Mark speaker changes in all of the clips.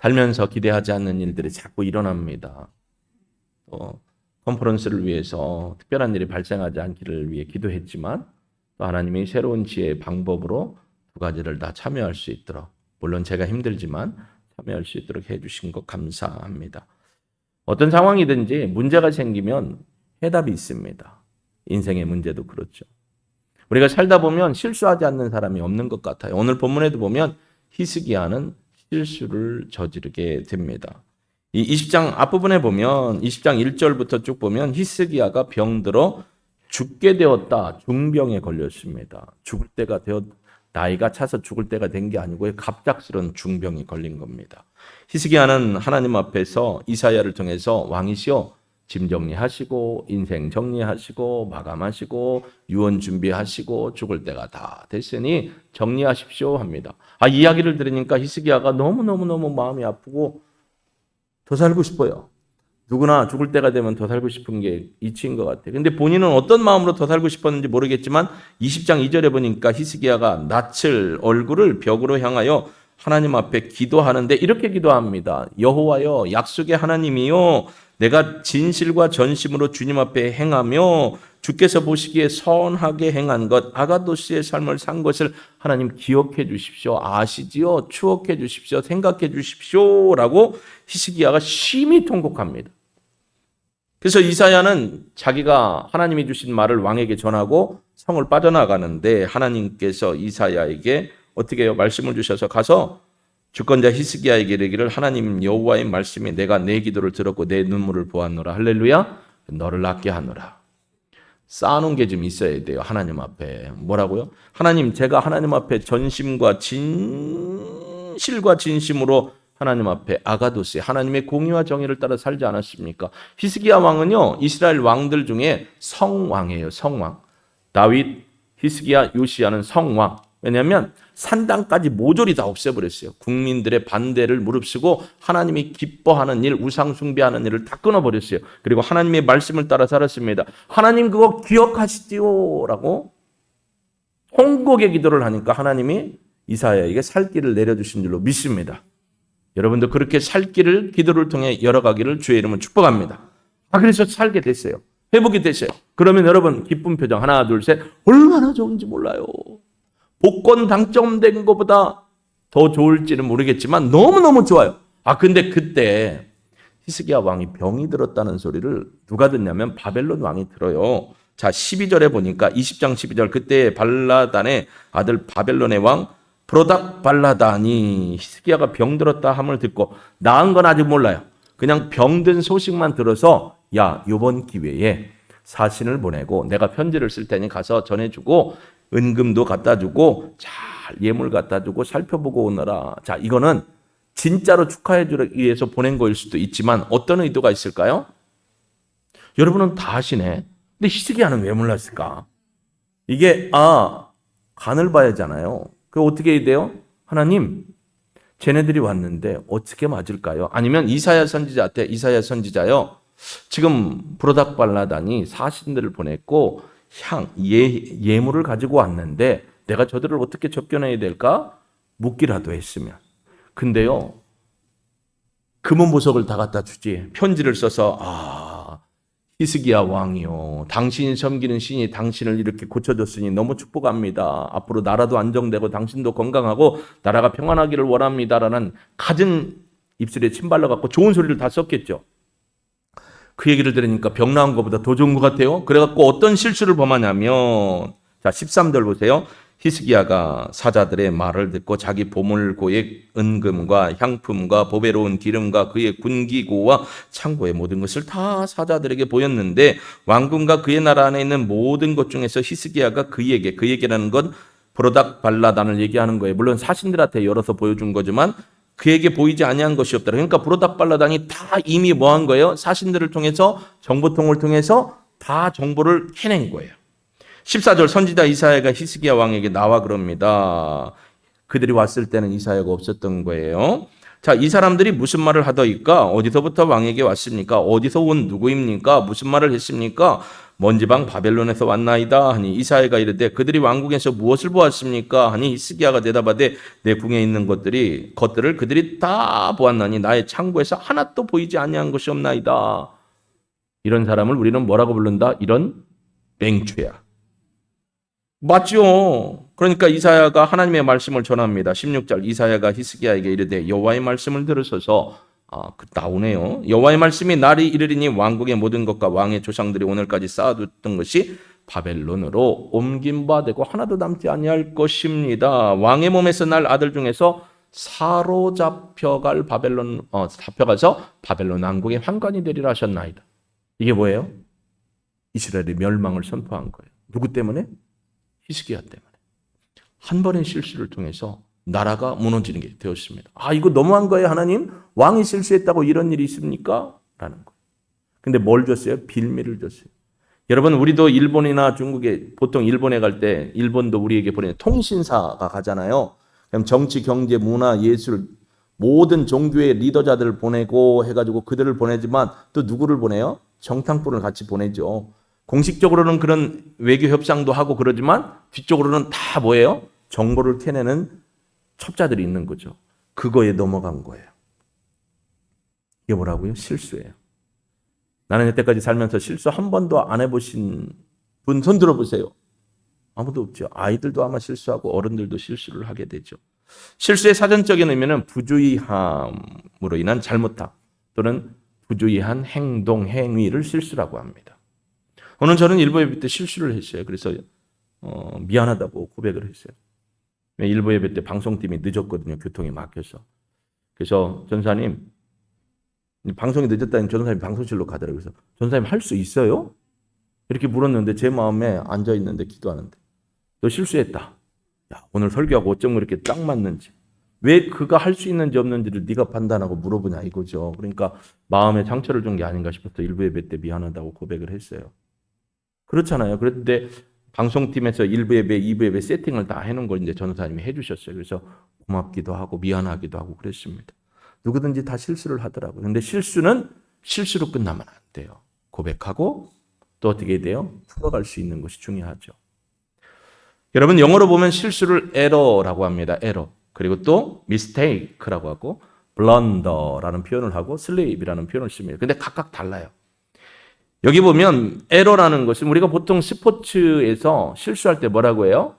Speaker 1: 살면서 기대하지 않는 일들이 자꾸 일어납니다. 컨퍼런스를 위해서 특별한 일이 발생하지 않기를 위해 기도했지만 또 하나님이 새로운 지혜의 방법으로 두 가지를 다 참여할 수 있도록, 물론 제가 힘들지만 참여할 수 있도록 해주신 것 감사합니다. 어떤 상황이든지 문제가 생기면 해답이 있습니다. 인생의 문제도 그렇죠. 우리가 살다 보면 실수하지 않는 사람이 없는 것 같아요. 오늘 본문에도 보면 히스기야는 실수를 저지르게 됩니다. 이 20장 앞부분에 보면 20장 1절부터 쭉 보면 히스기야가 병들어 죽게 되었다. 중병에 걸렸습니다. 죽을 때가 나이가 차서 죽을 때가 된 게 아니고 갑작스러운 중병이 걸린 겁니다. 히스기야는 하나님 앞에서 이사야를 통해서 왕이시여 짐 정리하시고 인생 정리하시고 마감하시고 유언 준비하시고 죽을 때가 다 됐으니 정리하십시오 합니다. 이 이야기를 들으니까 히스기야가 너무너무 마음이 아프고 더 살고 싶어요. 누구나 죽을 때가 되면 더 살고 싶은 게 이치인 것 같아요. 근데 본인은 어떤 마음으로 더 살고 싶었는지 모르겠지만 20장 2절에 보니까 히스기야가 낯을 얼굴을 벽으로 향하여 하나님 앞에 기도하는데 이렇게 기도합니다. 여호와여, 약속의 하나님이요, 내가 진실과 전심으로 주님 앞에 행하며 주께서 보시기에 선하게 행한 것, 아가도스의 삶을 산 것을 하나님 기억해 주십시오. 아시지요? 추억해 주십시오. 생각해 주십시오. 라고 히스기야가 심히 통곡합니다. 그래서 이사야는 자기가 하나님이 주신 말을 왕에게 전하고 성을 빠져나가는데 하나님께서 이사야에게 어떻게 해요? 말씀을 주셔서 가서 주권자 히스기야에게 이르기를 하나님 여호와의 말씀이 내가 내 기도를 들었고 내 눈물을 보았노라. 할렐루야. 너를 낫게 하노라. 쌓아놓은 게 좀 있어야 돼요. 하나님 앞에. 뭐라고요? 하나님, 제가 하나님 앞에 전심과 진실과 진심으로 하나님 앞에 아가도스, 하나님의 공의와 정의를 따라 살지 않았습니까? 히스기야 왕은요, 이스라엘 왕들 중에 성왕이에요. 성왕. 다윗, 히스기야, 요시야는 성왕. 왜냐하면 산당까지 모조리 다 없애버렸어요. 국민들의 반대를 무릅쓰고 하나님이 기뻐하는 일, 우상 숭배하는 일을 다 끊어버렸어요. 그리고 하나님의 말씀을 따라 살았습니다. 하나님 그거 기억하시지요? 라고 통곡의 기도를 하니까 하나님이 이사야에게 살 길을 내려주신 줄로 믿습니다. 여러분도 그렇게 살 길을 기도를 통해 열어가기를 주의 이름으로 축복합니다. 그래서 살게 됐어요. 회복이 됐어요. 그러면 여러분 기쁜 표정 하나 둘 셋, 얼마나 좋은지 몰라요. 복권 당첨된 것보다 더 좋을지는 모르겠지만 너무너무 좋아요. 근데 그때 히스기야 왕이 병이 들었다는 소리를 누가 듣냐면 바벨론 왕이 들어요. 자, 12절에 보니까 20장 12절, 그때 발라단의 아들 바벨론의 왕 브로닥 발라단이 히스기야가 병들었다 함을 듣고, 나은 건 아직 몰라요. 그냥 병든 소식만 들어서 야, 이번 기회에 사신을 보내고 내가 편지를 쓸 테니 가서 전해주고 은금도 갖다 주고 잘 예물 갖다 주고 살펴보고 오너라. 자, 이거는 진짜로 축하해 주기 위해서 보낸 거일 수도 있지만 어떤 의도가 있을까요? 여러분은 다 아시네. 근데 히스기야는 왜 몰랐을까? 이게 간을 봐야잖아요. 그 어떻게 해야 돼요? 하나님, 쟤네들이 왔는데 어떻게 맞을까요? 아니면 이사야 선지자한테 이사야 선지자요, 지금 브로닥 발라단이 사신들을 보냈고 예물을 가지고 왔는데 내가 저들을 어떻게 접견해야 될까? 묻기라도 했으면. 근데요, 금은 보석을 다 갖다 주지. 편지를 써서 히스기야 왕이요, 당신이 섬기는 신이 당신을 이렇게 고쳐줬으니 너무 축복합니다. 앞으로 나라도 안정되고 당신도 건강하고 나라가 평안하기를 원합니다라는 갖은 입술에 침 발라갖고 좋은 소리를 다 썼겠죠. 그 얘기를 들으니까 병 나은 것보다 더 좋은 것 같아요. 그래갖고 어떤 실수를 범하냐면, 자, 13절 보세요. 히스기야가 사자들의 말을 듣고 자기 보물고의 은금과 향품과 보배로운 기름과 그의 군기고와 창고의 모든 것을 다 사자들에게 보였는데 왕궁과 그의 나라 안에 있는 모든 것 중에서 히스기야가 그에게라는 건 브로닥 발라단을 얘기하는 거예요. 물론 사신들한테 열어서 보여준 거지만 그에게 보이지 아니한 것이 없다. 그러니까 브로닥 발라단이 다 이미 뭐 한 거예요? 사신들을 통해서, 정보통을 통해서 다 정보를 캐낸 거예요. 14절, 선지자 이사야가 히스기야 왕에게 나와 그럽니다. 그들이 왔을 때는 이사야가 없었던 거예요. 자, 이 사람들이 무슨 말을 하더이까? 어디서부터 왕에게 왔습니까? 어디서 온 누구입니까? 무슨 말을 했습니까? 먼 지방 바벨론에서 왔나이다 하니 이사야가 이르되 그들이 왕궁에서 무엇을 보았습니까 하니 히스기야가 대답하되 내 궁에 있는 것들을 그들이 다 보았나니 나의 창고에서 하나도 보이지 아니한 것이 없나이다. 이런 사람을 우리는 뭐라고 부른다? 이런 맹추야. 맞죠? 그러니까 이사야가 하나님의 말씀을 전합니다. 16절 이사야가 히스기야에게 이르되 여호와의 말씀을 들으소서. 나오네요. 여호와의 말씀이 날이 이르리니 왕국의 모든 것과 왕의 조상들이 오늘까지 쌓아뒀던 것이 바벨론으로 옮긴 바 되고 하나도 남지 아니할 것입니다. 왕의 몸에서 날 아들 중에서 잡혀가서 바벨론 왕국의 환관이 되리라 하셨나이다. 이게 뭐예요? 이스라엘의 멸망을 선포한 거예요. 누구 때문에? 히스기야 때문에. 한 번의 실수를 통해서 나라가 무너지는 게 되었습니다. 이거 너무한 거예요, 하나님? 왕이 실수했다고 이런 일이 있습니까? 라는 거예요. 근데 뭘 줬어요? 빌미를 줬어요. 여러분, 우리도 일본이나 중국에, 보통 일본에 갈 때, 일본도 우리에게 보내는 통신사가 가잖아요. 그럼 정치, 경제, 문화, 예술, 모든 종교의 리더자들을 보내고 해가지고 그들을 보내지만 또 누구를 보내요? 정탐꾼을 같이 보내죠. 공식적으로는 그런 외교 협상도 하고 그러지만 뒤쪽으로는 다 뭐예요? 정보를 캐내는 첩자들이 있는 거죠. 그거에 넘어간 거예요. 이게 뭐라고요? 실수예요. 나는 여태까지 살면서 실수 한 번도 안 해보신 분 손 들어보세요. 아무도 없죠. 아이들도 아마 실수하고 어른들도 실수를 하게 되죠. 실수의 사전적인 의미는 부주의함으로 인한 잘못함 또는 부주의한 행동, 행위를 실수라고 합니다. 오늘 저는 일부 예배 때 실수를 했어요. 그래서 미안하다고 고백을 했어요. 일부 예배 때 방송팀이 늦었거든요. 교통이 막혀서. 그래서 전사님, 방송이 늦었다니 전사님 방송실로 가더라고요. 그래서 전사님 할 수 있어요? 이렇게 물었는데 제 마음에 앉아있는데 기도하는데 너 실수했다. 야, 오늘 설교하고 어쩜 그렇게 딱 맞는지. 왜 그가 할 수 있는지 없는지를 네가 판단하고 물어보냐 이거죠. 그러니까 마음에 상처를 준 게 아닌가 싶어서 일부 예배 때 미안하다고 고백을 했어요. 그렇잖아요. 그런데 방송팀에서 1부 예배, 2부 예배 세팅을 다 해놓은 걸 이제 전사님이 해주셨어요. 그래서 고맙기도 하고 미안하기도 하고 그랬습니다. 누구든지 다 실수를 하더라고요. 그런데 실수는 실수로 끝나면 안 돼요. 고백하고 또 어떻게 돼요? 풀어갈 수 있는 것이 중요하죠. 여러분 영어로 보면 실수를 error라고 합니다. error. 그리고 또 mistake라고 하고 blunder라는 표현을 하고 slave이라는 표현을 씁니다. 근데 각각 달라요. 여기 보면 에러라는 것은 우리가 보통 스포츠에서 실수할 때 뭐라고 해요?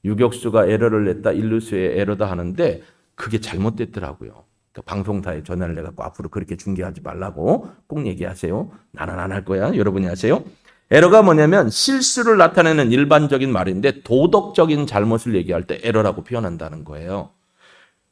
Speaker 1: 유격수가 에러를 냈다, 일루수의 에러다 하는데 그게 잘못됐더라고요. 그러니까 방송사에 전화를 해갖고 앞으로 그렇게 중계하지 말라고 꼭 얘기하세요. 나는 안 할 거야. 여러분이 하세요. 에러가 뭐냐면 실수를 나타내는 일반적인 말인데 도덕적인 잘못을 얘기할 때 에러라고 표현한다는 거예요.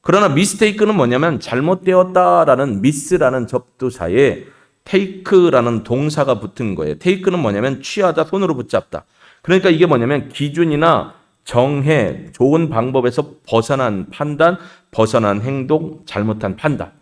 Speaker 1: 그러나 미스테이크는 뭐냐면 잘못되었다라는 미스라는 접두사에 테이크라는 동사가 붙은 거예요. 테이크는 뭐냐면 취하다, 손으로 붙잡다. 그러니까 이게 뭐냐면 기준이나 정해, 좋은 방법에서 벗어난 판단, 벗어난 행동, 잘못한 판단.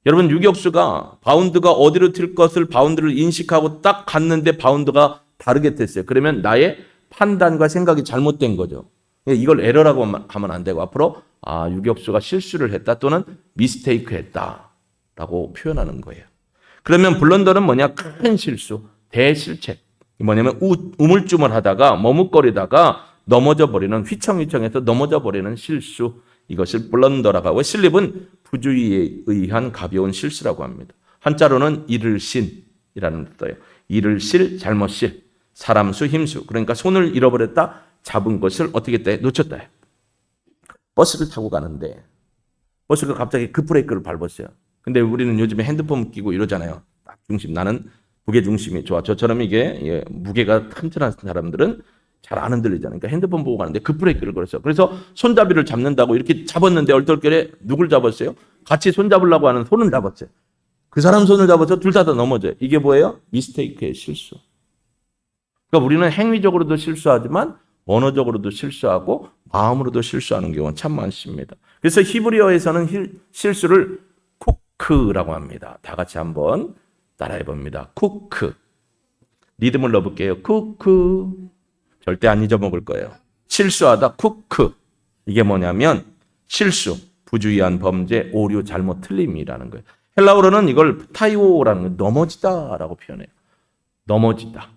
Speaker 1: 여러분 유격수가 바운드가 어디로 튈 것을 바운드를 인식하고 딱 갔는데 바운드가 다르게 됐어요. 그러면 나의 판단과 생각이 잘못된 거죠. 이걸 에러라고 하면 안 되고 앞으로 유격수가 실수를 했다 또는 미스테이크 했다라고 표현하는 거예요. 그러면 블런더는 뭐냐? 큰 실수, 대실책. 뭐냐면 우물쭈물하다가 머뭇거리다가 넘어져 버리는 휘청휘청해서 넘어져 버리는 실수. 이것을 블런더라고 하고 슬립은 부주의에 의한 가벼운 실수라고 합니다. 한자로는 이를 신이라는 뜻이에요. 이를 실, 잘못 실, 사람 수, 힘수. 그러니까 손을 잃어버렸다, 잡은 것을 어떻게 했다, 놓쳤다. 버스를 타고 가는데 버스가 갑자기 급브레이크를 밟았어요. 근데 우리는 요즘에 핸드폰 끼고 이러잖아요. 딱 중심. 나는 무게 중심이 좋아. 저처럼 이게 무게가 튼튼한 사람들은 잘 안 흔들리잖아요. 그러니까 핸드폰 보고 가는데 급브레이크를 걸었어요. 그래서 손잡이를 잡는다고 이렇게 잡았는데 얼떨결에 누굴 잡았어요? 같이 손잡으려고 하는 손을 잡았어요. 그 사람 손을 잡아서 둘 다 넘어져요. 이게 뭐예요? 미스테이크의 실수. 그러니까 우리는 행위적으로도 실수하지만 언어적으로도 실수하고 마음으로도 실수하는 경우가 참 많습니다. 그래서 히브리어에서는 실수를 쿠크라고 합니다. 다 같이 한번 따라해 봅니다. 쿠크. 리듬을 넣어볼게요. 쿠크. 절대 안 잊어먹을 거예요. 실수하다 쿠크. 이게 뭐냐면 실수, 부주의한 범죄, 오류, 잘못, 틀림이라는 거예요. 헬라어로는 이걸 타이오라는 거, 넘어지다라고 표현해요. 넘어지다.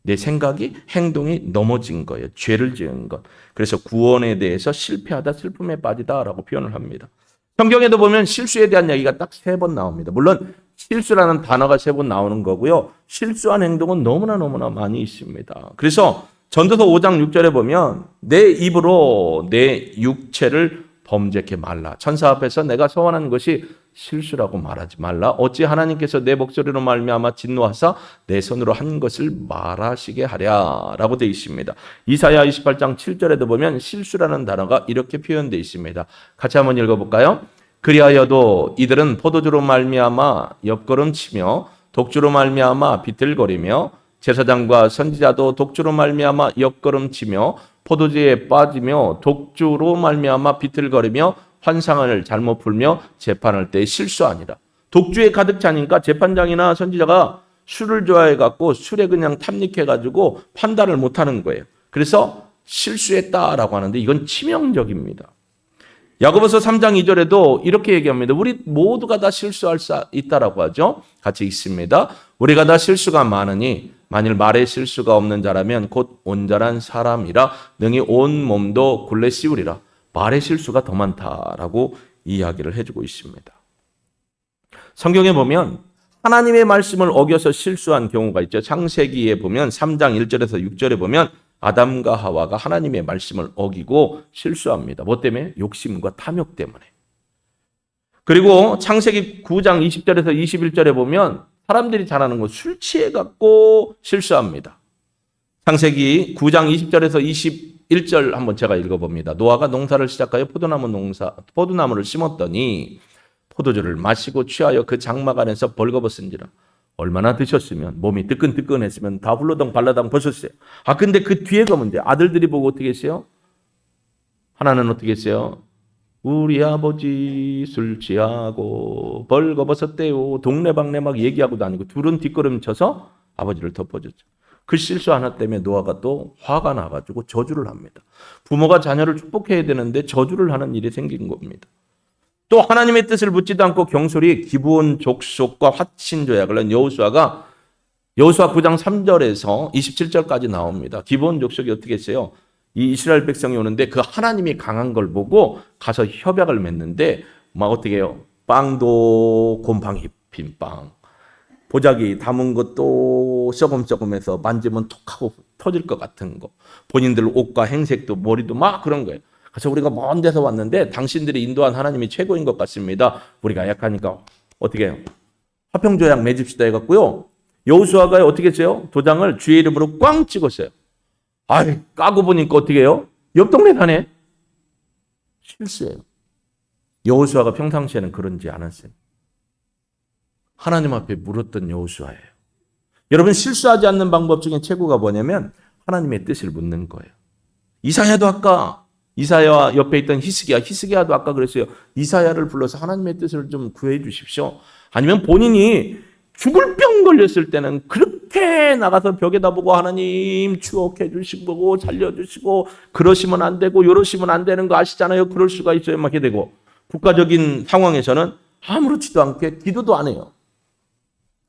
Speaker 1: 내 생각이, 행동이 넘어진 거예요. 죄를 지은 것. 그래서 구원에 대해서 실패하다, 슬픔에 빠지다라고 표현을 합니다. 성경에도 보면 실수에 대한 이야기가 딱 3번 나옵니다. 물론 실수라는 단어가 3번 나오는 거고요. 실수한 행동은 너무나 많이 있습니다. 그래서 전도서 5장 6절에 보면 내 입으로 내 육체를 범죄케 말라. 천사 앞에서 내가 서원한 것이 실수라고 말하지 말라. 어찌 하나님께서 내 목소리로 말미암아 진노하사 내 손으로 한 것을 말하시게 하랴라고 되어 있습니다. 이사야 28장 7절에도 보면 실수라는 단어가 이렇게 표현되어 있습니다. 같이 한번 읽어볼까요? 그리하여도 이들은 포도주로 말미암아 옆걸음치며 독주로 말미암아 비틀거리며 제사장과 선지자도 독주로 말미암아 옆걸음치며 포도주에 빠지며 독주로 말미암아 비틀거리며 환상을 잘못 풀며 재판할 때 실수하니라. 독주에 가득 차니까 재판장이나 선지자가 술을 좋아해갖고 술에 그냥 탐닉해가지고 판단을 못하는 거예요. 그래서 실수했다라고 하는데 이건 치명적입니다. 야고보서 3장 2절에도 이렇게 얘기합니다. 우리 모두가 다 실수할 수 있다라고 하죠. 같이 읽습니다. 우리가 다 실수가 많으니 만일 말에 실수가 없는 자라면 곧 온전한 사람이라 능히 온 몸도 굴레 씌우리라. 말의 실수가 더 많다라고 이야기를 해주고 있습니다. 성경에 보면 하나님의 말씀을 어겨서 실수한 경우가 있죠. 창세기에 보면 3장 1절에서 6절에 보면 아담과 하와가 하나님의 말씀을 어기고 실수합니다. 뭐 때문에? 욕심과 탐욕 때문에. 그리고 창세기 9장 20절에서 21절에 보면 사람들이 잘하는 거 술 취해갖고 실수합니다. 창세기 9장 20절에서 21절 한번 제가 읽어봅니다. 노아가 농사를 시작하여 포도나무를 심었더니 포도주를 마시고 취하여 그 장막 안에서 벌거벗은지라. 얼마나 드셨으면 몸이 뜨끈뜨끈했으면 다 훌러덩 발라덩 벗었어요. 근데 그 뒤에가 문제. 아들들이 보고 어떻게 했어요? 하나는 어떻게 했어요? 우리 아버지 술 취하고 벌거벗었대요. 동네방네 막 얘기하고 다니고 둘은 뒷걸음 쳐서 아버지를 덮어줬죠. 그 실수 하나 때문에 노아가 또 화가 나가지고 저주를 합니다. 부모가 자녀를 축복해야 되는데 저주를 하는 일이 생긴 겁니다. 또 하나님의 뜻을 묻지도 않고 경솔히 기브온 족속과 화친 조약을 한 여호수아 9장 3절에서 27절까지 나옵니다. 기브온 족속이 어떻게 했어요? 이 이스라엘 백성이 오는데 그 하나님이 강한 걸 보고 가서 협약을 맺는데 막 어떻게 해요? 빵도 곰팡이 핀 빵, 보자기 담은 것도 썩음썩음해서 만지면 톡하고 터질 것 같은 거, 본인들 옷과 행색도 머리도 막 그런 거예요. 그래서 우리가 먼 데서 왔는데 당신들이 인도한 하나님이 최고인 것 같습니다. 우리가 약하니까 어떻게 해요? 화평조약 맺읍시다 해갖고요. 여호수아가 어떻게 했어요? 도장을 주의 이름으로 꽝 찍었어요. 까고 보니까 어떻게 해요? 옆 동네 사네. 실수예요. 여호수아가 평상시에는 그런지 않았어요. 하나님 앞에 물었던 여호수아예요. 여러분, 실수하지 않는 방법 중에 최고가 뭐냐면 하나님의 뜻을 묻는 거예요. 이사야 옆에 있던 히스기야도 아까 그랬어요. 이사야를 불러서 하나님의 뜻을 좀 구해 주십시오. 아니면 본인이 죽을 병 걸렸을 때는 그렇게 나가서 벽에다 보고 하나님 추억해 주시고 살려주시고 그러시면 안 되고 이러시면 안 되는 거 아시잖아요. 그럴 수가 있어요. 막 이렇게 되고 국가적인 상황에서는 아무렇지도 않게 기도도 안 해요.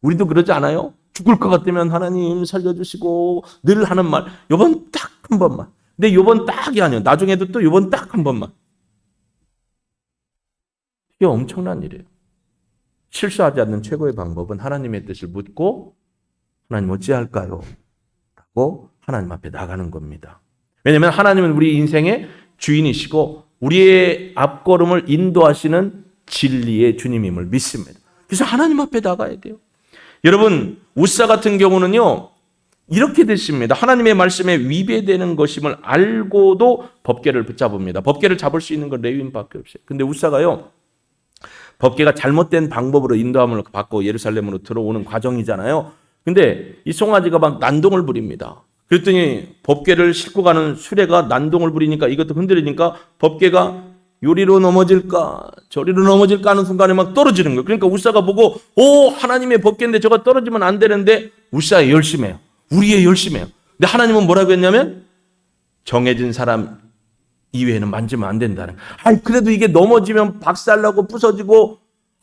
Speaker 1: 우리도 그러지 않아요? 죽을 것 같으면 하나님 살려주시고 늘 하는 말 요번 딱 한 번만. 근데 요번 딱이 아니에요. 나중에도 또 요번 딱 한 번만. 이게 엄청난 일이에요. 실수하지 않는 최고의 방법은 하나님의 뜻을 묻고 하나님 어찌할까요? 라고 하나님 앞에 나가는 겁니다. 왜냐하면 하나님은 우리 인생의 주인이시고 우리의 앞걸음을 인도하시는 진리의 주님임을 믿습니다. 그래서 하나님 앞에 나가야 돼요. 여러분, 우사 같은 경우는요. 이렇게 됐습니다. 하나님의 말씀에 위배되는 것임을 알고도 법궤를 붙잡습니다. 법궤를 잡을 수 있는 건 레위인밖에 없어요. 근데 우사가요. 법궤가 잘못된 방법으로 인도함을 받고 예루살렘으로 들어오는 과정이잖아요. 근데 이 송아지가 막 난동을 부립니다. 그랬더니 법궤를 싣고 가는 수레가 난동을 부리니까 이것도 흔들리니까 법궤가 요리로 넘어질까 저리로 넘어질까 하는 순간에 막 떨어지는 거예요. 그러니까 우사가 보고 하나님의 법궤인데 저거 떨어지면 안 되는데 우사의 열심해요. 우리의 열심해요. 근데 하나님은 뭐라고 했냐면 정해진 사람 이외에는 만지면 안 된다는. 그래도 이게 넘어지면 박살나고 부서지고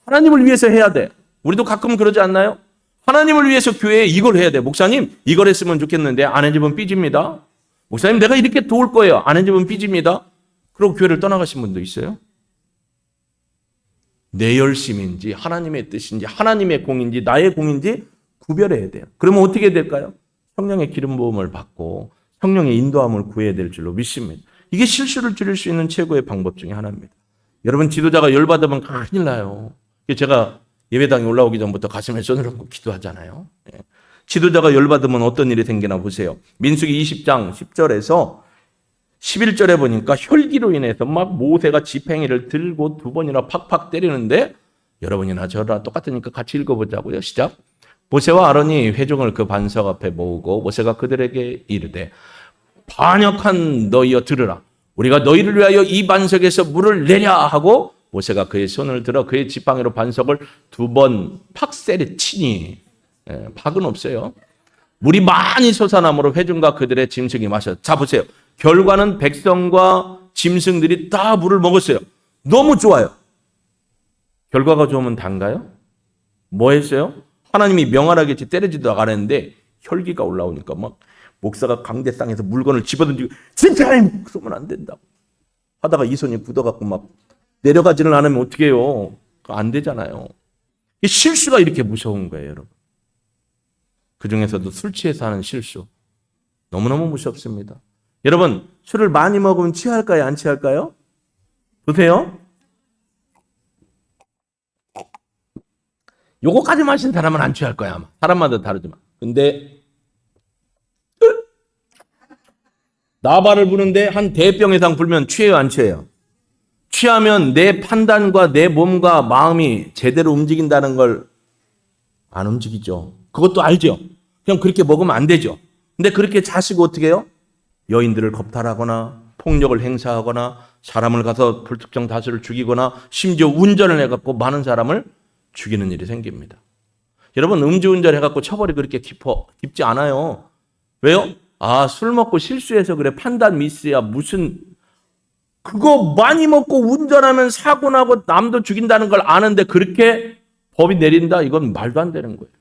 Speaker 1: 하나님을 위해서 해야 돼. 우리도 가끔 그러지 않나요? 하나님을 위해서 교회에 이걸 해야 돼. 목사님, 이걸 했으면 좋겠는데 아내 집은 삐집니다. 목사님, 내가 이렇게 도울 거예요. 아내 집은 삐집니다. 그리고 교회를 떠나가신 분도 있어요. 내 열심인지 하나님의 뜻인지 하나님의 공인지 나의 공인지 구별해야 돼요. 그러면 어떻게 될까요? 성령의 기름 부음을 받고 성령의 인도함을 구해야 될 줄로 믿습니다. 이게 실수를 줄일 수 있는 최고의 방법 중에 하나입니다. 여러분, 지도자가 열받으면 큰일 나요. 제가 예배당에 올라오기 전부터 가슴에 손을 얹고 기도하잖아요. 지도자가 열받으면 어떤 일이 생기나 보세요. 민수기 20장 10절에서 11절에 보니까 혈기로 인해서 막 모세가 지팡이를 들고 2번이나 팍팍 때리는데, 여러분이나 저랑 똑같으니까 같이 읽어보자고요. 시작. 모세와 아론이 회중을 그 반석 앞에 모으고 모세가 그들에게 이르되 반역한 너희여 들으라. 우리가 너희를 위하여 이 반석에서 물을 내랴 하고 모세가 그의 손을 들어 그의 지팡이로 반석을 2번 팍세리 치니, 팍은 없어요. 물이 많이 솟아나므로 회중과 그들의 짐승이 마셔. 자, 보세요. 결과는 백성과 짐승들이 다 물을 먹었어요. 너무 좋아요. 결과가 좋으면 단가요? 뭐 했어요? 하나님이 명하라겠지 때리지도 않았는데 혈기가 올라오니까 막 목사가 강대상에서 물건을 집어던지고 진짜 하나님 쏘면 안 된다고 하다가 이 손이 굳어갖고 막 내려가지는 않으면 어떻게 해요? 안 되잖아요. 실수가 이렇게 무서운 거예요, 여러분. 그중에서도 술 취해서 하는 실수 너무너무 무섭습니다. 여러분, 술을 많이 먹으면 취할까요? 안 취할까요? 보세요. 요거까지 마신 사람은 안 취할 거야, 아마. 사람마다 다르지만. 근데 나발을 부는데 한 대병 이상 불면 취해요, 안 취해요? 취하면 내 판단과 내 몸과 마음이 제대로 움직인다는 걸 안 움직이죠. 그것도 알죠. 그냥 그렇게 먹으면 안 되죠. 근데 그렇게 자시고 어떻게 해요? 여인들을 겁탈하거나 폭력을 행사하거나 사람을 가서 불특정 다수를 죽이거나 심지어 운전을 해갖고 많은 사람을 죽이는 일이 생깁니다. 여러분, 음주운전 해갖고 처벌이 그렇게 깊지 않아요. 왜요? 아, 술 먹고 실수해서 그래. 판단 미스야. 무슨, 그거 많이 먹고 운전하면 사고 나고 남도 죽인다는 걸 아는데 그렇게 법이 내린다? 이건 말도 안 되는 거예요.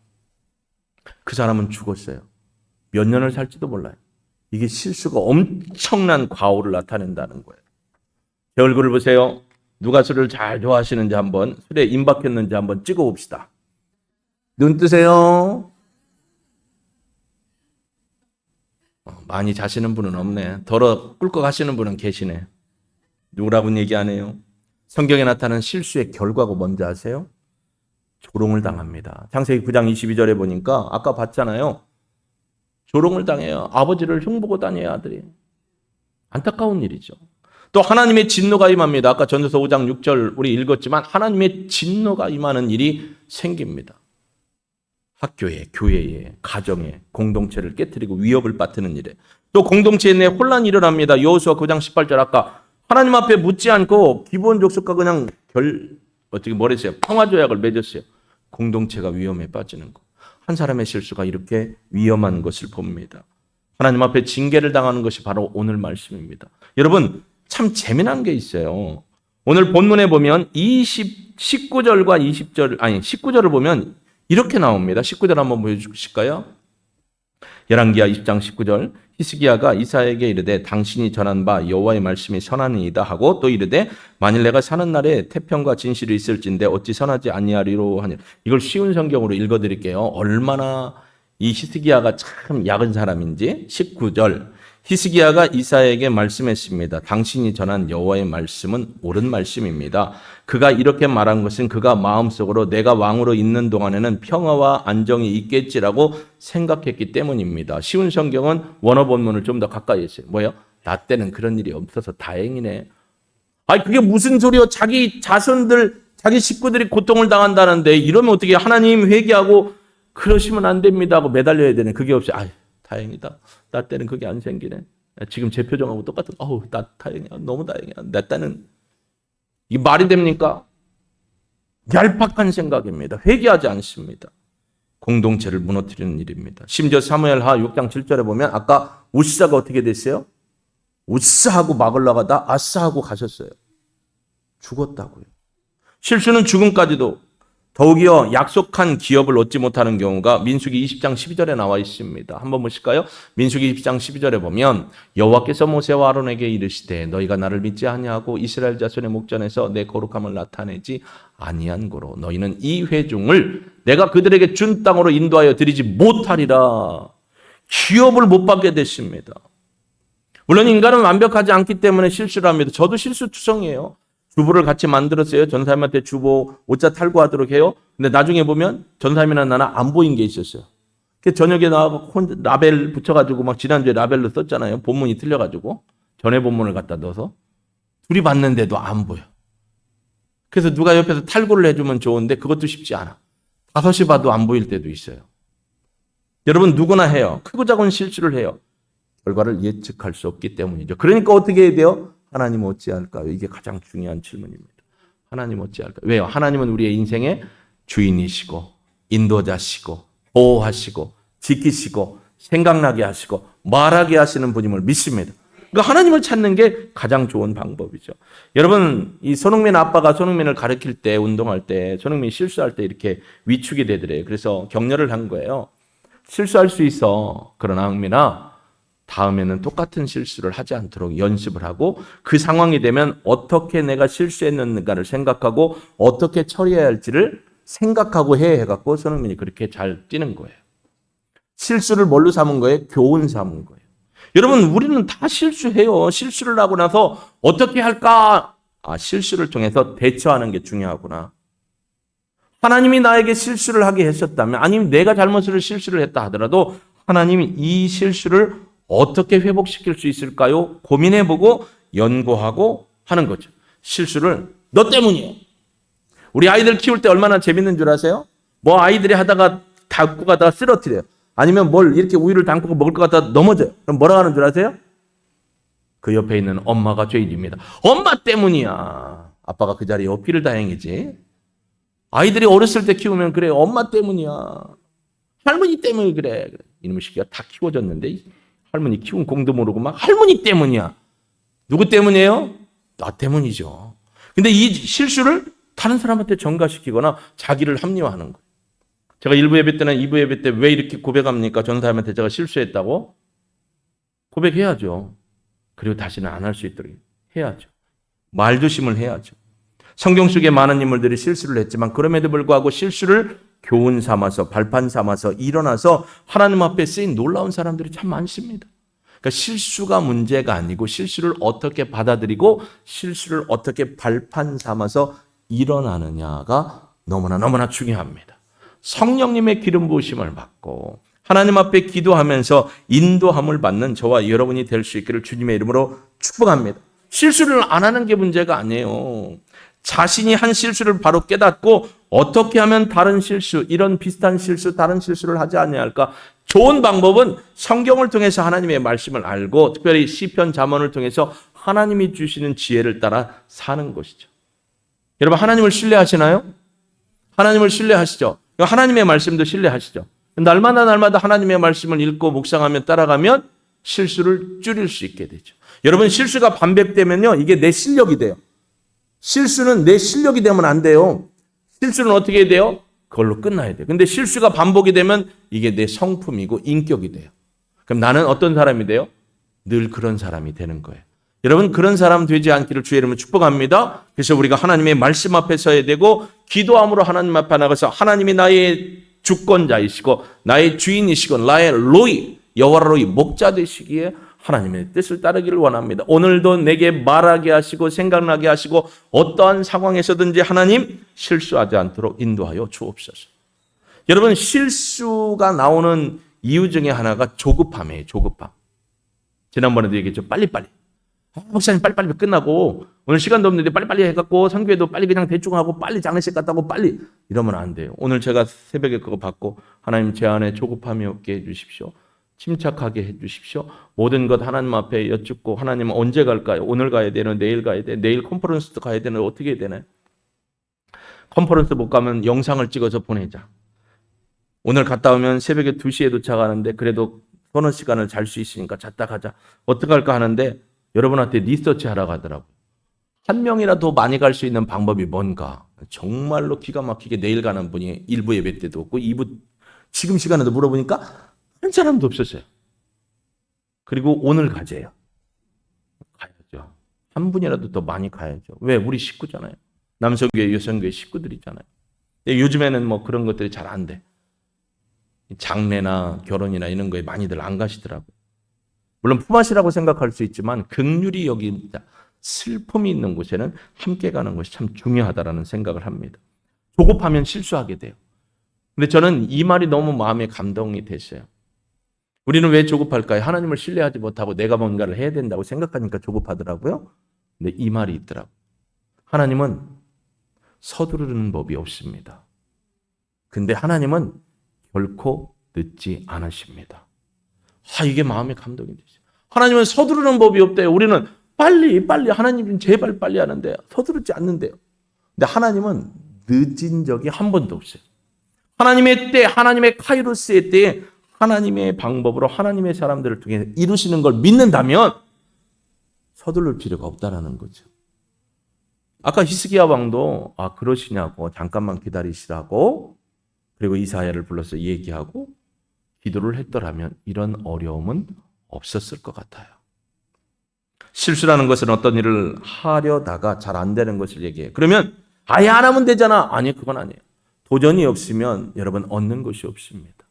Speaker 1: 그 사람은 죽었어요. 몇 년을 살지도 몰라요. 이게 실수가 엄청난 과오를 나타낸다는 거예요. 제 얼굴을 보세요. 누가 술을 잘 좋아하시는지 한번, 술에 임박했는지 한번 찍어봅시다. 눈 뜨세요. 많이 자시는 분은 없네. 덜어 꿀꺽 하시는 분은 계시네. 누구라고는 얘기 안 해요. 성경에 나타난 실수의 결과가 뭔지 아세요? 조롱을 당합니다. 창세기 9장 22절에 보니까 아까 봤잖아요. 조롱을 당해요. 아버지를 흉보고 다녀요, 아들이. 안타까운 일이죠. 또 하나님의 진노가 임합니다. 아까 전도서 5장 6절 우리 읽었지만 하나님의 진노가 임하는 일이 생깁니다. 학교에, 교회에, 가정에 공동체를 깨뜨리고 위협을 빠뜨리는 일에, 또 공동체 내 혼란이 일어납니다. 여호수아 9장 18절 아까 하나님 앞에 묻지 않고 기본 족속과 그냥 어떻게 뭐랬어요? 평화조약을 맺었어요. 공동체가 위험에 빠지는 것. 한 사람의 실수가 이렇게 위험한 것을 봅니다. 하나님 앞에 징계를 당하는 것이 바로 오늘 말씀입니다. 여러분, 참 재미난 게 있어요. 오늘 본문에 보면 19절과 19절을 보면 이렇게 나옵니다. 19절 한번 보여주실까요? 열왕기하 20장 19절. 히스기야가 이사야에게 이르되 당신이 전한 바 여호와의 말씀이 선하니이다 하고 또 이르되 만일 내가 사는 날에 태평과 진실이 있을진데 어찌 선하지 아니하리로 하니. 이걸 쉬운 성경으로 읽어드릴게요. 얼마나 이 히스기야가 참 약은 사람인지. 19절. 히스기야가 이사야에게 말씀했습니다. 당신이 전한 여호와의 말씀은 옳은 말씀입니다. 그가 이렇게 말한 것은 그가 마음속으로 내가 왕으로 있는 동안에는 평화와 안정이 있겠지라고 생각했기 때문입니다. 쉬운 성경은 원어 본문을 좀 더 가까이 했어요. 뭐예요? 나 때는 그런 일이 없어서 다행이네. 아니, 그게 무슨 소리요? 자기 자손들, 자기 식구들이 고통을 당한다는데 이러면 어떻게 하나님 회개하고 그러시면 안 됩니다 하고 매달려야 되네. 그게 없이 다행이다. 나 때는 그게 안 생기네. 지금 제 표정하고 똑같은. 나 다행이야. 너무 다행이야. 내 때는. 이게 말이 됩니까? 얄팍한 생각입니다. 회개하지 않습니다. 공동체를 무너뜨리는 일입니다. 심지어 사무엘하 6장 7절에 보면 아까 우사가 어떻게 됐어요? 우사하고 막을 나가다 아사하고 가셨어요. 죽었다고요. 실수는 죽음까지도. 더욱이요 약속한 기업을 얻지 못하는 경우가 민수기 20장 12절에 나와 있습니다. 한번 보실까요? 민수기 20장 12절에 보면 여호와께서 모세와 아론에게 이르시되 너희가 나를 믿지 아니하고 이스라엘 자손의 목전에서 내 거룩함을 나타내지 아니한 고로 너희는 이 회중을 내가 그들에게 준 땅으로 인도하여 드리지 못하리라. 기업을 못 받게 됐습니다. 물론 인간은 완벽하지 않기 때문에 실수를 합니다. 저도 실수투성이에요. 주보를 같이 만들었어요. 전사님한테 주보 오자 탈구하도록 해요. 근데 나중에 보면 전사님이나 나는 안 보인 게 있었어요. 저녁에 나와서 라벨 붙여가지고 막 지난주에 라벨로 썼잖아요. 본문이 틀려가지고 전에 본문을 갖다 넣어서 둘이 봤는데도 안 보여. 그래서 누가 옆에서 탈구를 해주면 좋은데 그것도 쉽지 않아. 5시 봐도 안 보일 때도 있어요. 여러분 누구나 해요. 크고 작은 실수를 해요. 결과를 예측할 수 없기 때문이죠. 그러니까 어떻게 해야 돼요? 하나님 어찌할까요? 이게 가장 중요한 질문입니다. 하나님 어찌할까요? 왜요? 하나님은 우리의 인생의 주인이시고 인도자시고 보호하시고 지키시고 생각나게 하시고 말하게 하시는 분임을 믿습니다. 그러니까 하나님을 찾는 게 가장 좋은 방법이죠. 여러분 이 손흥민 아빠가 손흥민을 가르칠 때 운동할 때 손흥민이 실수할 때 이렇게 위축이 되더래요. 그래서 격려를 한 거예요. 실수할 수 있어. 그러나 흥민아 다음에는 똑같은 실수를 하지 않도록 연습을 하고 그 상황이 되면 어떻게 내가 실수했는가를 생각하고 어떻게 처리해야 할지를 생각하고 해갖고 손흥민이 그렇게 잘 뛰는 거예요. 실수를 뭘로 삼은 거예요? 교훈 삼은 거예요. 여러분 우리는 다 실수해요. 실수를 하고 나서 어떻게 할까? 실수를 통해서 대처하는 게 중요하구나. 하나님이 나에게 실수를 하게 하셨다면 아니면 내가 실수를 했다 하더라도 하나님이 이 실수를 어떻게 회복시킬 수 있을까요? 고민해보고 연구하고 하는 거죠. 실수를 너 때문이에요. 우리 아이들 키울 때 얼마나 재밌는 줄 아세요? 뭐 아이들이 하다가 담고 가다가 쓰러뜨려요. 아니면 뭘 이렇게 우유를 담고 먹을 것 같다가 넘어져요. 그럼 뭐라고 하는 줄 아세요? 그 옆에 있는 엄마가 죄인입니다. 엄마 때문이야. 아빠가 그 자리에 없기를 다행이지. 아이들이 어렸을 때 키우면 그래. 엄마 때문이야. 할머니 때문에 그래. 이놈의 새끼가 다 키워졌는데 할머니 키운 공도 모르고 막 할머니 때문이야. 누구 때문이에요? 나 때문이죠. 근데 이 실수를 다른 사람한테 전가시키거나 자기를 합리화하는 거예요. 제가 1부 예배 때나 2부 예배 때 왜 이렇게 고백합니까? 전사님한테 제가 실수했다고? 고백해야죠. 그리고 다시는 안 할 수 있도록 해야죠. 말조심을 해야죠. 성경 속에 많은 인물들이 실수를 했지만 그럼에도 불구하고 실수를 교훈 삼아서 발판 삼아서 일어나서 하나님 앞에 쓰인 놀라운 사람들이 참 많습니다. 그러니까 실수가 문제가 아니고 실수를 어떻게 받아들이고 실수를 어떻게 발판 삼아서 일어나느냐가 너무나 중요합니다. 성령님의 기름 부으심을 받고 하나님 앞에 기도하면서 인도함을 받는 저와 여러분이 될 수 있기를 주님의 이름으로 축복합니다. 실수를 안 하는 게 문제가 아니에요. 자신이 한 실수를 바로 깨닫고 어떻게 하면 다른 실수, 이런 비슷한 실수, 다른 실수를 하지 않을까? 좋은 방법은 성경을 통해서 하나님의 말씀을 알고 특별히 시편 잠언을 통해서 하나님이 주시는 지혜를 따라 사는 것이죠. 여러분 하나님을 신뢰하시나요? 하나님을 신뢰하시죠? 하나님의 말씀도 신뢰하시죠? 날마다 하나님의 말씀을 읽고 묵상하며 따라가면 실수를 줄일 수 있게 되죠. 여러분 실수가 반복되면요 이게 내 실력이 돼요. 실수는 내 실력이 되면 안 돼요. 실수는 어떻게 해야 돼요? 그걸로 끝나야 돼요. 근데 실수가 반복이 되면 이게 내 성품이고 인격이 돼요. 그럼 나는 어떤 사람이 돼요? 늘 그런 사람이 되는 거예요. 여러분 그런 사람 되지 않기를 주의 이름으로 축복합니다. 그래서 우리가 하나님의 말씀 앞에 서야 되고 기도함으로 하나님 앞에 나가서 하나님이 나의 주권자이시고 나의 주인이시고 나의 로이 여호와 로이 목자 되시기에 하나님의 뜻을 따르기를 원합니다. 오늘도 내게 말하게 하시고 생각나게 하시고 어떠한 상황에서든지 하나님 실수하지 않도록 인도하여 주옵소서. 여러분 실수가 나오는 이유 중에 하나가 조급함이에요. 조급함. 지난번에도 얘기했죠. 빨리빨리. 목사님 빨리빨리 끝나고 오늘 시간도 없는데 빨리빨리 해갖고 선교회도 빨리 그냥 대충 하고 빨리 장례식 갔다 오고 빨리 이러면 안 돼요. 오늘 제가 새벽에 그거 받고 하나님 제 안에 조급함이 없게 해주십시오. 침착하게 해주십시오. 모든 것 하나님 앞에 여쭙고 하나님 언제 갈까요? 오늘 가야 되나? 내일 가야 돼? 내일 컨퍼런스도 가야 되나? 어떻게 해야 되나요? 컨퍼런스 못 가면 영상을 찍어서 보내자. 오늘 갔다 오면 새벽에 2시에 도착하는데 그래도 서너 시간을 잘 수 있으니까 잤다 가자. 어떻게 할까 하는데 여러분한테 리서치 하러 가더라고요. 한 명이라도 많이 갈 수 있는 방법이 뭔가. 정말로 기가 막히게 내일 가는 분이 1부 예배 때도 없고 2부 지금 시간에도 물어보니까 한 사람도 없었어요. 그리고 오늘 가재요. 가야죠. 한 분이라도 더 많이 가야죠. 왜? 우리 식구잖아요. 남성교회, 여성교회 식구들이잖아요. 요즘에는 뭐 그런 것들이 잘 안 돼. 장례나 결혼이나 이런 거에 많이들 안 가시더라고요. 물론 품앗이라고 생각할 수 있지만 긍휼이 여기입니다. 슬픔이 있는 곳에는 함께 가는 것이 참 중요하다라는 생각을 합니다. 조급하면 실수하게 돼요. 근데 저는 이 말이 너무 마음에 감동이 됐어요. 우리는 왜 조급할까요? 하나님을 신뢰하지 못하고 내가 뭔가를 해야 된다고 생각하니까 조급하더라고요. 근데 이 말이 있더라고요. 하나님은 서두르는 법이 없습니다. 근데 하나님은 결코 늦지 않으십니다. 이게 마음에 감동이 됐어요. 하나님은 서두르는 법이 없대요. 우리는 빨리 하나님 제발 빨리 하는데 서두르지 않는데요. 근데 하나님은 늦은 적이 한 번도 없어요. 하나님의 때, 하나님의 카이로스의 때에 하나님의 방법으로 하나님의 사람들을 통해 이루시는 걸 믿는다면 서두를 필요가 없다라는 거죠. 아까 히스기야 왕도 그러시냐고 잠깐만 기다리시라고 그리고 이사야를 불러서 얘기하고 기도를 했더라면 이런 어려움은 없었을 것 같아요. 실수라는 것은 어떤 일을 하려다가 잘 안 되는 것을 얘기해요. 그러면 아예 안 하면 되잖아. 아니, 그건 아니에요. 도전이 없으면 여러분 얻는 것이 없습니다.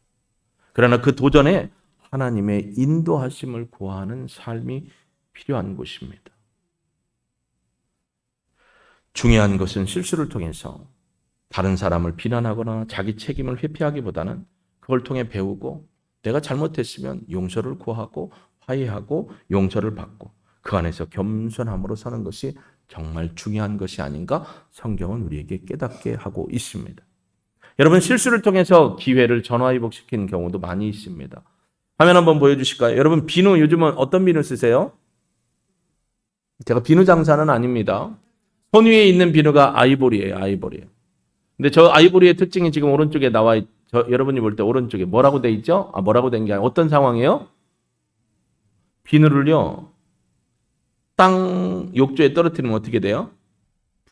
Speaker 1: 그러나 그 도전에 하나님의 인도하심을 구하는 삶이 필요한 것입니다. 중요한 것은 실수를 통해서 다른 사람을 비난하거나 자기 책임을 회피하기보다는 그걸 통해 배우고 내가 잘못했으면 용서를 구하고 화해하고 용서를 받고 그 안에서 겸손함으로 사는 것이 정말 중요한 것이 아닌가 성경은 우리에게 깨닫게 하고 있습니다. 여러분 실수를 통해서 기회를 전화위복시키는 경우도 많이 있습니다. 화면 한번 보여주실까요? 여러분 비누 요즘은 어떤 비누 쓰세요? 제가 비누 장사는 아닙니다. 손 위에 있는 비누가 아이보리예요. 아이보리. 근데 저 아이보리의 특징이 지금 오른쪽에 나와 여러분이 볼 때 오른쪽에 뭐라고 돼 있죠? 뭐라고 된 게 아니라 어떤 상황이에요? 비누를요. 땅 욕조에 떨어뜨리면 어떻게 돼요?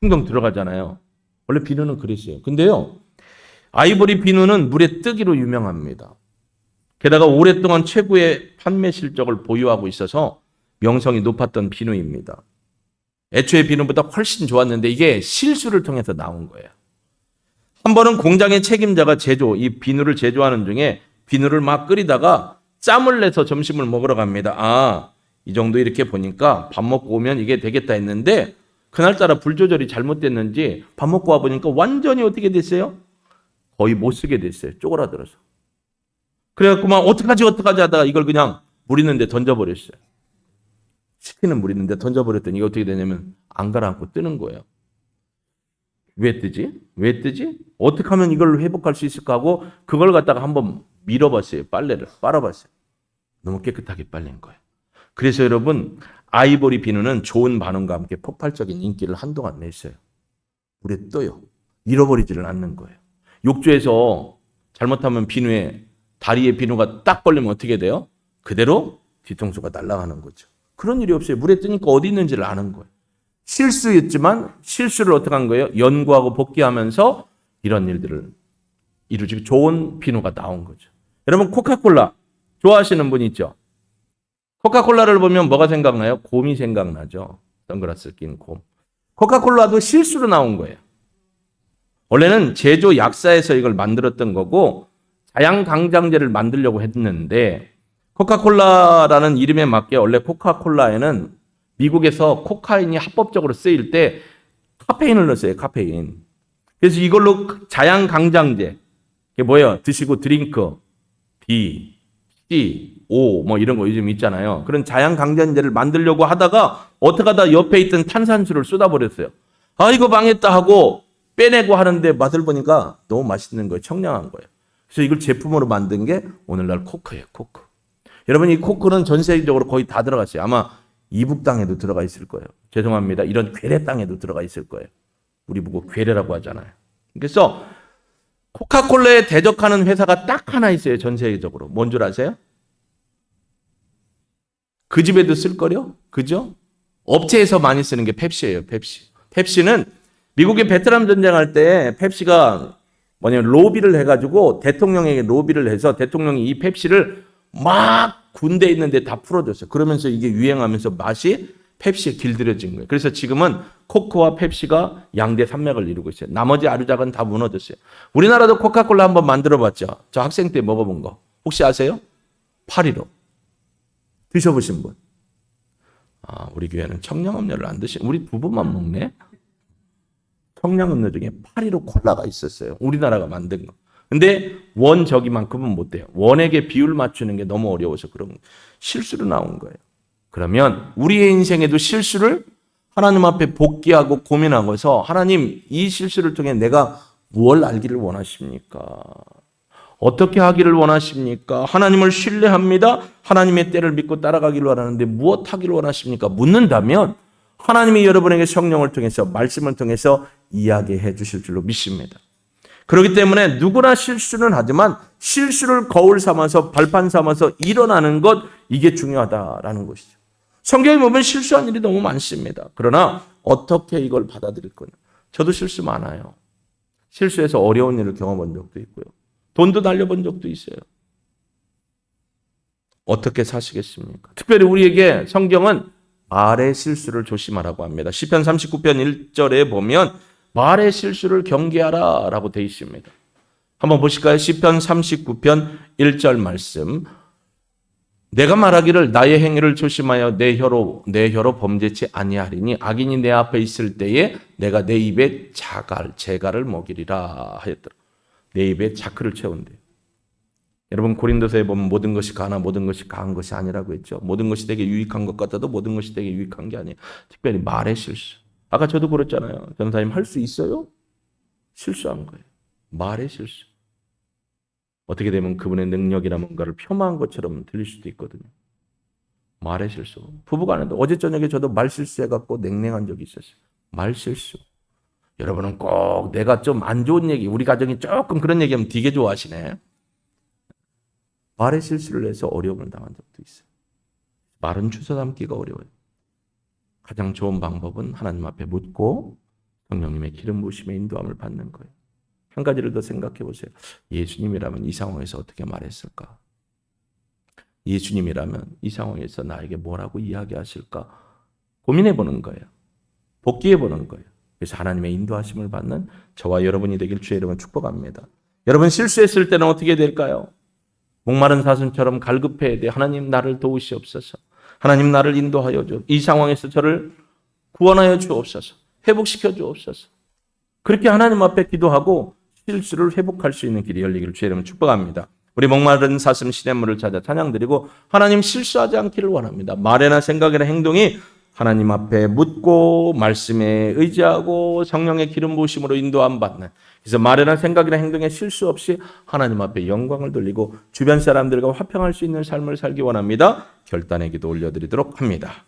Speaker 1: 풍덩 들어가잖아요. 원래 비누는 그랬어요. 근데요. 아이보리 비누는 물에 뜨기로 유명합니다. 게다가 오랫동안 최고의 판매 실적을 보유하고 있어서 명성이 높았던 비누입니다. 애초에 비누보다 훨씬 좋았는데 이게 실수를 통해서 나온 거예요. 한 번은 공장의 책임자가 이 비누를 제조하는 중에 비누를 막 끓이다가 짬을 내서 점심을 먹으러 갑니다. 이 정도 이렇게 보니까 밥 먹고 오면 이게 되겠다 했는데 그날따라 불 조절이 잘못됐는지 밥 먹고 와보니까 완전히 어떻게 됐어요? 거의 못 쓰게 됐어요. 쪼그라들어서. 그래갖고 막 어떡하지 하다가 이걸 그냥 물 있는데 던져버렸어요. 식히는 물 있는데 던져버렸더니 이게 어떻게 되냐면 안 가라앉고 뜨는 거예요. 왜 뜨지? 어떻게 하면 이걸 회복할 수 있을까 하고 그걸 갖다가 한번 밀어봤어요. 빨래를 빨아봤어요. 너무 깨끗하게 빨린 거예요. 그래서 여러분 아이보리 비누는 좋은 반응과 함께 폭발적인 인기를 한동안 냈어요. 물에 떠요. 잃어버리지를 않는 거예요. 욕조에서 잘못하면 비누에 다리에 비누가 딱 걸리면 어떻게 돼요? 그대로 뒤통수가 날아가는 거죠. 그런 일이 없어요. 물에 뜨니까 어디 있는지를 아는 거예요. 실수였지만 실수를 어떻게 한 거예요? 연구하고 복귀하면서 이런 일들을 이루지 좋은 비누가 나온 거죠. 여러분 코카콜라 좋아하시는 분 있죠? 코카콜라를 보면 뭐가 생각나요? 곰이 생각나죠. 선글라스 낀 곰. 코카콜라도 실수로 나온 거예요. 원래는 제조 약사에서 이걸 만들었던 거고 자양강장제를 만들려고 했는데 코카콜라라는 이름에 맞게 원래 코카콜라에는 미국에서 코카인이 합법적으로 쓰일 때 카페인을 넣었어요. 카페인. 그래서 이걸로 자양강장제 이게 뭐예요? 드시고 드링크 B, C, O 뭐 이런 거 요즘 있잖아요. 그런 자양강장제를 만들려고 하다가 어떻게 하다 옆에 있던 탄산수를 쏟아버렸어요. 이거 망했다 하고 빼내고 하는데 맛을 보니까 너무 맛있는 거예요. 청량한 거예요. 그래서 이걸 제품으로 만든 게 오늘날 코크예요. 코크. 여러분 이 코크는 전 세계적으로 거의 다 들어갔어요. 아마 이북 땅에도 들어가 있을 거예요. 죄송합니다. 이런 괴뢰 땅에도 들어가 있을 거예요. 우리 보고 괴뢰라고 하잖아요. 그래서 코카콜라에 대적하는 회사가 딱 하나 있어요. 전 세계적으로. 뭔 줄 아세요? 그 집에도 쓸 거요? 그죠? 업체에서 많이 쓰는 게 펩시예요. 펩시. 펩시는 미국이 베트남 전쟁할 때 펩시가 뭐냐면 로비를 해가지고 대통령에게 로비를 해서 대통령이 이 펩시를 막 군대에 있는데 다 풀어줬어요. 그러면서 이게 유행하면서 맛이 펩시에 길들여진 거예요. 그래서 지금은 코크와 펩시가 양대 산맥을 이루고 있어요. 나머지 아류작은 다 무너졌어요. 우리나라도 코카콜라 한번 만들어봤죠. 저 학생 때 먹어본 거 혹시 아세요? 8.15 드셔보신 분? 아, 우리 교회는 청량음료를 안 드시는 우리 부부만 먹네. 청량음료 중에 8.15 콜라가 있었어요. 우리나라가 만든 거. 근데 원 저기만큼은 못 돼요. 원액의 비율 맞추는 게 너무 어려워서 그런 실수로 나온 거예요. 그러면 우리의 인생에도 실수를 하나님 앞에 복귀하고 고민하고서 하나님 이 실수를 통해 내가 무엇을 알기를 원하십니까? 어떻게 하기를 원하십니까? 하나님을 신뢰합니다. 하나님의 때를 믿고 따라가기를 원하는데 무엇 하기를 원하십니까? 묻는다면 하나님이 여러분에게 성령을 통해서 말씀을 통해서 이야기해 주실 줄로 믿습니다. 그렇기 때문에 누구나 실수는 하지만 실수를 거울 삼아서 발판 삼아서 일어나는 것 이게 중요하다라는 것이죠. 성경에 보면 실수한 일이 너무 많습니다. 그러나 어떻게 이걸 받아들일 거냐. 저도 실수 많아요. 실수해서 어려운 일을 경험한 적도 있고요. 돈도 날려본 적도 있어요. 어떻게 사시겠습니까? 특별히 우리에게 성경은 말의 실수를 조심하라고 합니다. 시편 39편 1절에 보면 말의 실수를 경계하라 라고 되어 있습니다. 한번 보실까요? 시편 39편 1절 말씀. 내가 말하기를 나의 행위를 조심하여 내 혀로 범죄치 아니하리니 악인이 내 앞에 있을 때에 내가 내 입에 재갈을 먹이리라 하였더라. 내 입에 자크를 채운대요. 여러분 고린도서에 보면 모든 것이 가나 모든 것이 가한 것이 아니라고 했죠. 모든 것이 되게 유익한 것 같아도 모든 것이 되게 유익한 게 아니에요. 특별히 말의 실수. 아까 저도 그랬잖아요. 전사님 할 수 있어요? 실수한 거예요. 말의 실수. 어떻게 되면 그분의 능력이나 뭔가를 폄하한 것처럼 들릴 수도 있거든요. 말의 실수. 부부간에도 어제 저녁에 저도 말 실수해갖고 냉랭한 적이 있었어요. 말 실수. 여러분은 꼭 내가 좀 안 좋은 얘기, 우리 가정이 조금 그런 얘기하면 되게 좋아하시네. 말의 실수를 해서 어려움을 당한 적도 있어요. 말은 주워 담기가 어려워요. 가장 좋은 방법은 하나님 앞에 묻고 성령님의 기름 부으심의 인도함을 받는 거예요. 한 가지를 더 생각해 보세요. 예수님이라면 이 상황에서 어떻게 말했을까? 예수님이라면 이 상황에서 나에게 뭐라고 이야기하실까? 고민해 보는 거예요. 복귀해 보는 거예요. 그래서 하나님의 인도하심을 받는 저와 여러분이 되길 주의 이름으로 축복합니다. 여러분 실수했을 때는 어떻게 될까요? 목마른 사슴처럼 갈급해야 돼. 하나님 나를 도우시옵소서. 하나님 나를 인도하여 주. 이 상황에서 저를 구원하여 주옵소서. 회복시켜 주옵소서. 그렇게 하나님 앞에 기도하고 실수를 회복할 수 있는 길이 열리기를 주의 이름으로 축복합니다. 우리 목마른 사슴 시냇물을 찾아 찬양드리고 하나님 실수하지 않기를 원합니다. 말이나 생각이나 행동이 하나님 앞에 묻고 말씀에 의지하고 성령의 기름 부으심으로 인도함 받는, 그래서 말이나 생각이나 행동에 실수 없이 하나님 앞에 영광을 돌리고 주변 사람들과 화평할 수 있는 삶을 살기 원합니다. 결단의 기도 올려드리도록 합니다.